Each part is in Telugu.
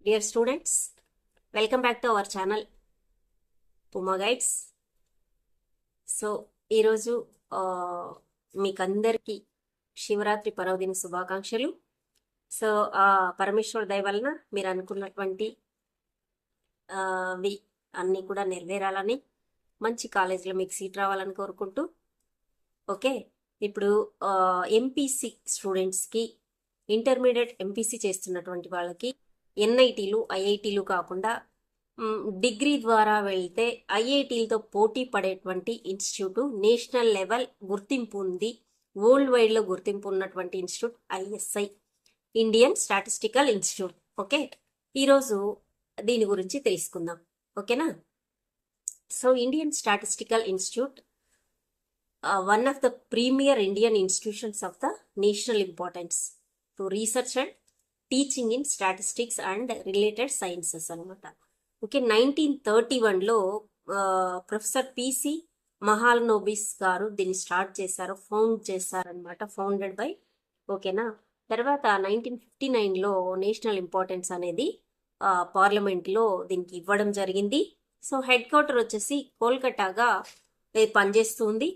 Dear students, welcome back to our channel Puma Guides. So ఈరోజు మీకందరికీ శివరాత్రి పర్వదిన శుభాకాంక్షలు. సో పరమేశ్వర దయ వలన మీరు అనుకున్నటువంటి అన్నీ కూడా నెరవేరాలని, మంచి కాలేజీలో మీకు సీట్ రావాలని కోరుకుంటూ, ఓకే. ఇప్పుడు ఎంపీసీ స్టూడెంట్స్కి, ఇంటర్మీడియట్ ఎంపీసీ చేస్తున్నటువంటి వాళ్ళకి ఎన్ఐటీలు ఐఐటీలు కాకుండా డిగ్రీ ద్వారా వెళ్తే ఐఐటీలతో పోటీ పడేటువంటి ఇన్స్టిట్యూట్, నేషనల్ లెవెల్ గుర్తింపు ఉంది, వరల్డ్ వైడ్లో గుర్తింపు ఉన్నటువంటి institute ISI, Indian statistical institute. Okay, ఈరోజు దీని గురించి తెలుసుకుందాం. ఓకేనా? So Indian statistical institute one of the premier Indian institutions of the national importance to research and teaching in statistics and related sciences అనమాట. ఓకే, 1931లో ప్రొఫెసర్ పిసి మహాలనోబిస్ గారు దీన్ని స్టార్ట్ చేశారు, ఫౌండ్ చేశారనమాట, ఫౌండెడ్ బై. ఓకేనా? తర్వాత 1959లో నేషనల్ ఇంపార్టెన్స్ అనేది పార్లమెంట్లో దీనికి ఇవ్వడం జరిగింది. సో హెడ్ క్వార్టర్ వచ్చేసి కోల్కతాగా పనిచేస్తుంది.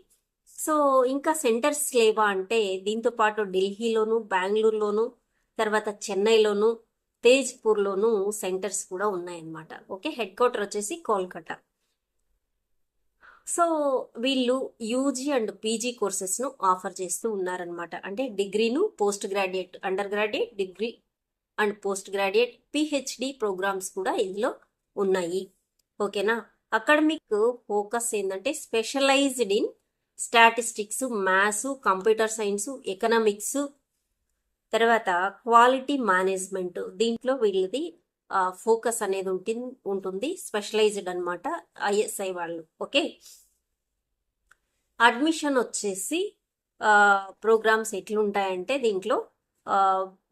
సో ఇంకా సెంటర్స్ లేవా అంటే, దీంతో పాటు ఢిల్లీలోను, బెంగళూరులోను, తర్వాత చెన్నైలోను, తేజ్పూర్లోను సెంటర్స్ కూడా ఉన్నాయన్నమాట. ఓకే, హెడ్ క్వార్టర్ వచ్చేసి కోల్కతా. సో వీళ్ళు యూజీ అండ్ పీజీ కోర్సెస్ను ఆఫర్ చేస్తూ ఉన్నారనమాట. అంటే డిగ్రీను, post graduate, under graduate, degree and post graduate, PhD programmes కూడా ఇందులో ఉన్నాయి. ఓకేనా? అకాడమిక్ ఫోకస్ ఏంటంటే specialised in statistics, maths, computer science, economics, తర్వాత క్వాలిటీ మేనేజ్మెంట్, దీంట్లో వీళ్ళది ఫోకస్ అనేది ఉంటుంది, స్పెషలైజ్డ్ అనమాట ఐఎస్ఐ వాళ్ళు. ఓకే, అడ్మిషన్ వచ్చేసి ప్రోగ్రామ్స్ ఎట్లుంటాయంటే, దీంట్లో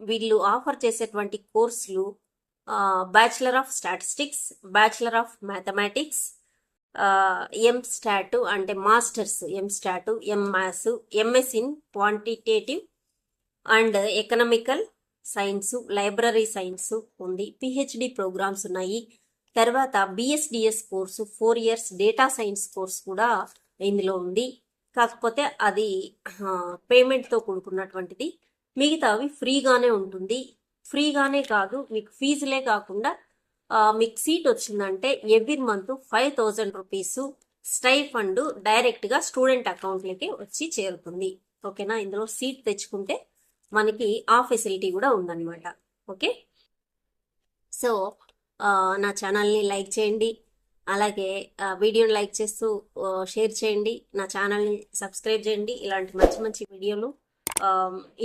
వీళ్ళు ఆఫర్ చేసేటువంటి కోర్సులు bachelor of statistics, bachelor of mathematics, M start అంటే masters, M start, M maths, MS in quantitative and economical science, library science ఉంది, పిహెచ్డి ప్రోగ్రామ్స్ ఉన్నాయి. తర్వాత బిఎస్డిఎస్ course 4 years data science course కూడా ఇందులో ఉంది. కాకపోతే అది పేమెంట్తో కూడుకున్నటువంటిది, మిగతావి ఫ్రీగానే ఉంటుంది. ఫ్రీగానే కాదు, మీకు ఫీజులే కాకుండా మీకు సీట్ వచ్చిందంటే ఎవ్రీ మంత్ 5,000 రూపీస్ స్టైఫండ్ డైరెక్ట్గా స్టూడెంట్ అకౌంట్లకి వచ్చి చేరుతుంది. ఓకేనా? ఇందులో సీట్ తెచ్చుకుంటే మనకి ఆ ఫెసిలిటీ కూడా ఉందన్నమాట. ఓకే, సో నా ఛానల్ని లైక్ చేయండి, అలాగే వీడియోని లైక్ చేస్తూ షేర్ చేయండి, నా ఛానల్ని సబ్స్క్రైబ్ చేయండి. ఇలాంటి మంచి మంచి వీడియోలు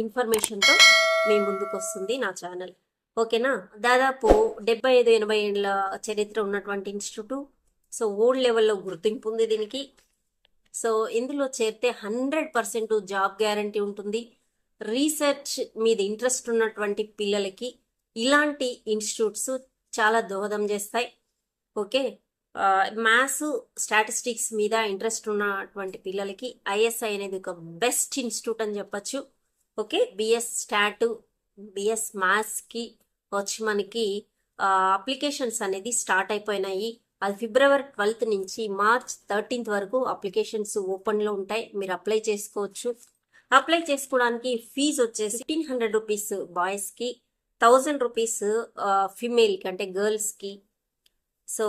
ఇన్ఫర్మేషన్తో మీ ముందుకు వస్తుంది నా ఛానల్. ఓకేనా? దాదాపు 75-80 ఏళ్ళ చరిత్ర ఉన్నటువంటి ఇన్స్టిట్యూట్. సో వరల్డ్ లెవెల్లో గుర్తింపు ఉంది దీనికి. సో ఇందులో చేరితే 100% జాబ్ గ్యారంటీ ఉంటుంది. రీసెర్చ్ మీద ఇంట్రెస్ట్ ఉన్నటువంటి పిల్లలకి ఇలాంటి ఇన్స్టిట్యూట్స్ చాలా దోహదం చేస్తాయి. ఓకే, మ్యాథ్స్, స్టాటిస్టిక్స్ మీద ఇంట్రెస్ట్ ఉన్నటువంటి పిల్లలకి ఐఎస్ఐ అనేది ఒక బెస్ట్ ఇన్స్టిట్యూట్ అని చెప్పచ్చు. ఓకే, బిఎస్ స్టాట్, బిఎస్ మ్యాథ్స్కి వచ్చి మనకి అప్లికేషన్స్ అనేది స్టార్ట్ అయిపోయినాయి. అది February 12th నుంచి March 13th వరకు అప్లికేషన్స్ ఓపెన్లో ఉంటాయి, మీరు అప్లై చేసుకోవచ్చు. అప్లై చేసుకోవడానికి ఫీజు వచ్చేసి 1,500 రూపీస్ బాయ్స్కి, 1,000 రూపీస్ ఫిమేల్కి అంటే గర్ల్స్కి. సో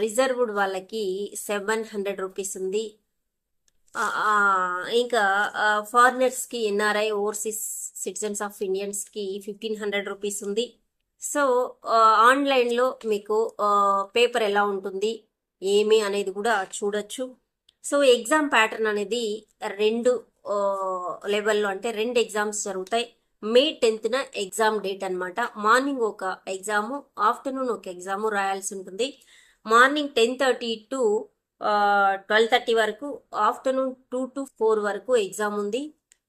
రిజర్వ్డ్ వాళ్ళకి 700 రూపీస్ ఉంది. ఇంకా ఫారినర్స్కి, ఎన్ఆర్ఐ, ఓవర్సీస్ సిటిజన్స్ ఆఫ్ ఇండియన్స్కి 1,500 రూపీస్ ఉంది. సో ఆన్లైన్లో మీకు పేపర్ ఎలా ఉంటుంది ఏమి అనేది కూడా చూడొచ్చు. సో ఎగ్జామ్ ప్యాటర్న్ అనేది 2 లెవెల్లో, అంటే 2 ఎగ్జామ్స్ జరుగుతాయి. May 10th ఎగ్జామ్ డేట్ అనమాట. మార్నింగ్ ఒక ఎగ్జాము, ఆఫ్టర్నూన్ ఒక ఎగ్జాము రాయాల్సి ఉంటుంది. మార్నింగ్ 10:30 to 12:30 వరకు, ఆఫ్టర్నూన్ 2 to 4 వరకు ఎగ్జామ్ ఉంది.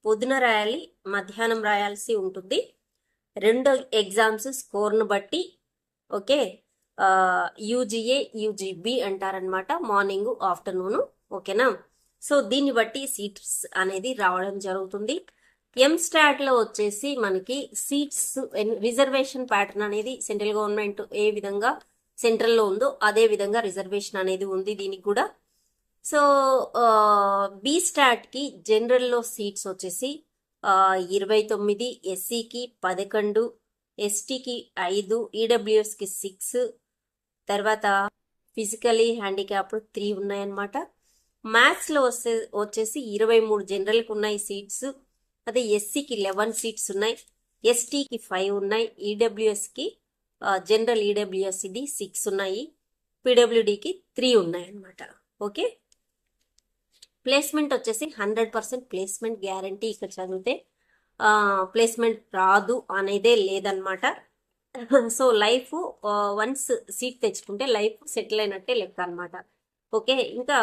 పొద్దున రాయాలి, మధ్యాహ్నం రాయాల్సి ఉంటుంది. 2 ఎగ్జామ్స్ స్కోర్ను బట్టి. ఓకే, యూజీఏ, యూజీబీ అంటారనమాట, మార్నింగ్, ఆఫ్టర్నూన్. ఓకేనా? సో దీన్ని బట్టి సీట్స్ అనేది రావడం జరుగుతుంది. ఎంస్టాట్ లో వచ్చేసి మనకి సీట్స్ రిజర్వేషన్ ప్యాటర్న్ అనేది సెంట్రల్ గవర్నమెంట్ ఏ విధంగా సెంట్రల్ లో ఉందో అదే విధంగా రిజర్వేషన్ అనేది ఉంది దీనికి కూడా. సో బి స్టాట్ కి జనరల్ లో సీట్స్ వచ్చేసి 29, ఎస్సీకి 11, ఎస్టీకి 5, ఈడబ్ల్యూఎస్ కి 6, తర్వాత ఫిజికలీ హ్యాండిక్యాప్డ్ 3 ఉన్నాయన్నమాట. మ్యాథ్స్ లో వచ్చేసి 23 జనరల్ కి ఉన్నాయి సీట్స్. అదే ఎస్సీకి 11 సీట్స్ ఉన్నాయి, ఎస్టీకి 5 ఉన్నాయి, ఈడబ్ల్యూఎస్ కి జనరల్ ఈడబ్ల్యూఎస్ ఇది 6 ఉన్నాయి, పీడబ్ల్యూడికి 3 ఉన్నాయి అన్నమాట. ఓకే, ప్లేస్మెంట్ వచ్చేసి 100% ప్లేస్మెంట్ గ్యారంటీ. ఇక్కడ చదివితే ప్లేస్మెంట్ రాదు అనేదే లేదనమాట. సో లైఫ్ వన్స్ సీట్ తెచ్చుకుంటే లైఫ్ సెటిల్ అయినట్టే లెక్క అనమాట. ఓకే, ఇంకా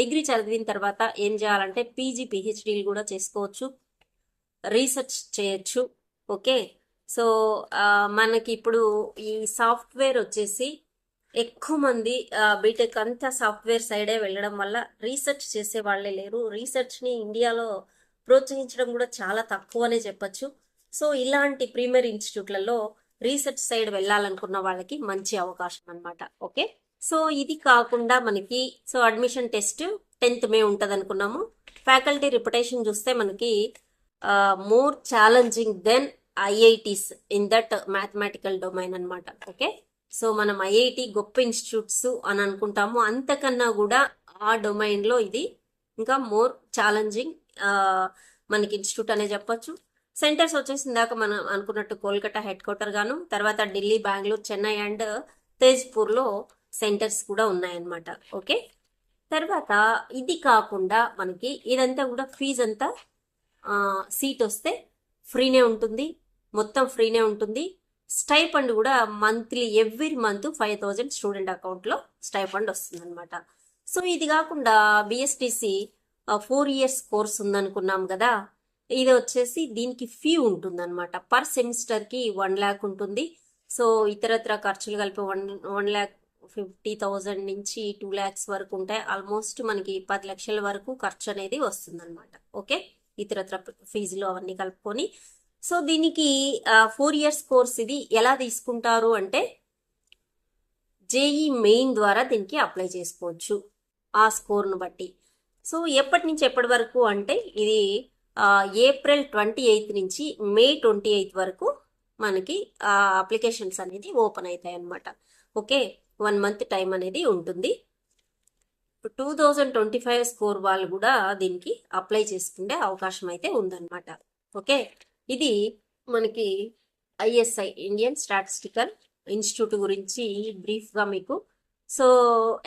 డిగ్రీ చదివిన తర్వాత ఏం చేయాలంటే పీజీ పిహెచ్డీలు కూడా చేసుకోవచ్చు, రీసెర్చ్ చేయొచ్చు. ఓకే, సో మనకి ఇప్పుడు ఈ సాఫ్ట్వేర్ వచ్చేసి ఎక్కువ మంది బీటెక్ అంతా సాఫ్ట్వేర్ సైడే వెళ్ళడం వల్ల రీసెర్చ్ చేసే వాళ్ళే లేరు. రీసెర్చ్ని ఇండియాలో ప్రోత్సహించడం కూడా చాలా తక్కువనే చెప్పచ్చు. సో ఇలాంటి ప్రీమియర్ ఇన్స్టిట్యూట్లలో రీసెర్చ్ సైడ్ వెళ్ళాలనుకున్న వాళ్ళకి మంచి అవకాశం అనమాట. ఓకే, సో ఇది కాకుండా మనకి సో అడ్మిషన్ టెస్ట్ 10th మే ఉంటుంది అనుకున్నాము. ఫ్యాకల్టీ రిప్యుటేషన్ చూస్తే మనకి more challenging than IITs in that mathematical domain అనమాట. ఓకే, సో మనం ఐఐటి గొప్ప ఇన్స్టిట్యూట్స్ అని అనుకుంటాము, అంతకన్నా కూడా ఆ డొమైన్ లో ఇది ఇంకా మోర్ ఛాలెంజింగ్ మనకి ఇన్స్టిట్యూట్ అనే చెప్పొచ్చు. సెంటర్స్ వచ్చేసి ఇందాక మనం అనుకున్నట్టు కోల్కతా హెడ్ క్వార్టర్ గాను, తర్వాత ఢిల్లీ, బెంగళూరు, చెన్నై అండ్ తేజ్పూర్ లో సెంటర్స్ కూడా ఉన్నాయన్నమాట. ఓకే, తర్వాత ఇది కాకుండా మనకి ఇదంతా కూడా ఫీజు అంతా సీట్ వస్తే ఫ్రీనే ఉంటుంది, మొత్తం ఫ్రీనే ఉంటుంది. స్టైఫండ్ కూడా monthly every month 5,000 student account లో స్టైఫండ్ వస్తుంది అనమాట. సో ఇది కాకుండా బిఎస్టిసి 4 years కోర్స్ ఉందనుకున్నాం కదా, ఇది వచ్చేసి దీనికి ఫీ ఉంటుంది అనమాట. పర్ సెమిస్టర్ కి 1 lakh ఉంటుంది. సో ఇతరత్ర ఖర్చులు కలిపి 1,50,000 నుంచి 2 lakhs వరకు ఉంటాయి. ఆల్మోస్ట్ మనకి 10 లక్షల వరకు ఖర్చు అనేది వస్తుంది అనమాట. ఓకే, ఇతరత్ర ఫీజులు అవన్నీ కలుపుకొని. సో దీనికి 4 years కోర్స్ ఇది ఎలా తీసుకుంటారు అంటే జేఈ మెయిన్ ద్వారా దీనికి అప్లై చేసుకోవచ్చు ఆ స్కోర్ను బట్టి. సో ఎప్పటి నుంచి ఎప్పటి వరకు అంటే ఇది April 28 నుంచి May 28 వరకు మనకి అప్లికేషన్స్ అనేది ఓపెన్ అవుతాయి అన్నమాట. ఓకే, 1 month టైం అనేది ఉంటుంది. 2025 స్కోర్ వాళ్ళు కూడా దీనికి అప్లై చేసుకునే అవకాశం అయితే ఉందన్నమాట. ఓకే, ఇది మనకి ఐఎస్ఐ ఇండియన్ స్టాటిస్టికల్ ఇన్స్టిట్యూట్ గురించి బ్రీఫ్గా మీకు. So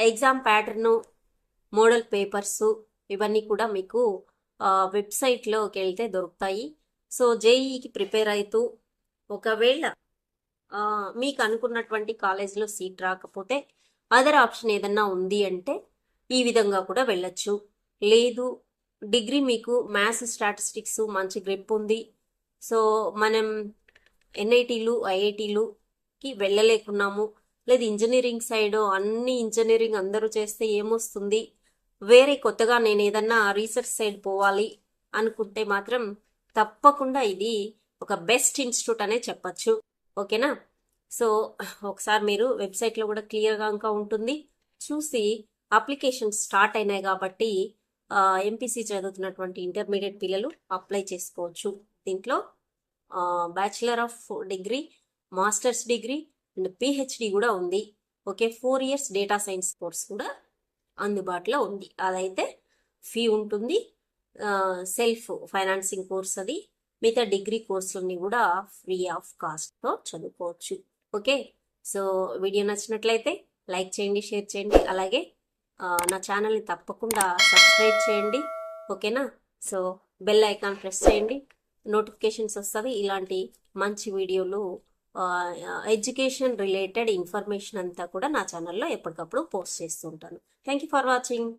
exam pattern, model papers ఇవన్నీ కూడా మీకు వెబ్సైట్లోకి వెళ్తే దొరుకుతాయి. సో జేఈకి ప్రిపేర్ అవుతూ ఒకవేళ మీకు అనుకున్నటువంటి కాలేజ్లో సీట్ రాకపోతే అదర్ ఆప్షన్ ఏదన్నా ఉంది అంటే ఈ విధంగా కూడా వెళ్ళొచ్చు. లేదు డిగ్రీ మీకు మ్యాథ్స్ స్టాటిస్టిక్స్ మంచి గ్రిప్ ఉంది, సో మనం ఎన్ఐటీలు ఐఐటీలుకి వెళ్ళలేకున్నాము, లేదు ఇంజనీరింగ్ సైడ్ అన్ని ఇంజనీరింగ్ అందరూ చేస్తే ఏమొస్తుంది, వేరే కొత్తగా నేను ఏదన్నా రీసెర్చ్ సైడ్ పోవాలి అనుకుంటే మాత్రం తప్పకుండా ఇది ఒక బెస్ట్ ఇన్స్టిట్యూట్ అనే చెప్పచ్చు. ఓకేనా, సో ఒకసారి మీరు వెబ్సైట్లో కూడా క్లియర్గా ఇంకా ఉంటుంది చూసి అప్లికేషన్ స్టార్ట్ అయినాయి కాబట్టి ఎంపీసీ చదువుతున్నటువంటి ఇంటర్మీడియట్ పిల్లలు అప్లై చేసుకోవచ్చు. దీంట్లో bachelor of degree, masters degree and PhD కూడా ఉంది. Okay, 4 years data science course కూడా అందుబాటులో ఉంది. అదైతే ఫీ ఉంటుంది, సెల్ఫ్ ఫైనాన్సింగ్ కోర్స్ అది. మిగతా డిగ్రీ కోర్సులన్నీ కూడా ఫ్రీ ఆఫ్ కాస్ట్తో చదువుకోవచ్చు. ఓకే, సో వీడియో నచ్చినట్లయితే లైక్ చేయండి, షేర్ చేయండి, అలాగే నా ఛానల్ని తప్పకుండా సబ్స్క్రైబ్ చేయండి. ఓకేనా, సో బెల్ ఐకాన్ ప్రెస్ చేయండి, నోటిఫికేషన్స్ వస్తుంది. ఇలాంటి మంచి వీడియోలు, ఎడ్యుకేషన్ రిలేటెడ్ ఇన్ఫర్మేషన్ అంతా కూడా నా ఛానల్లో ఎప్పటికప్పుడు పోస్ట్ చేస్తూ ఉంటాను. Thank you for watching.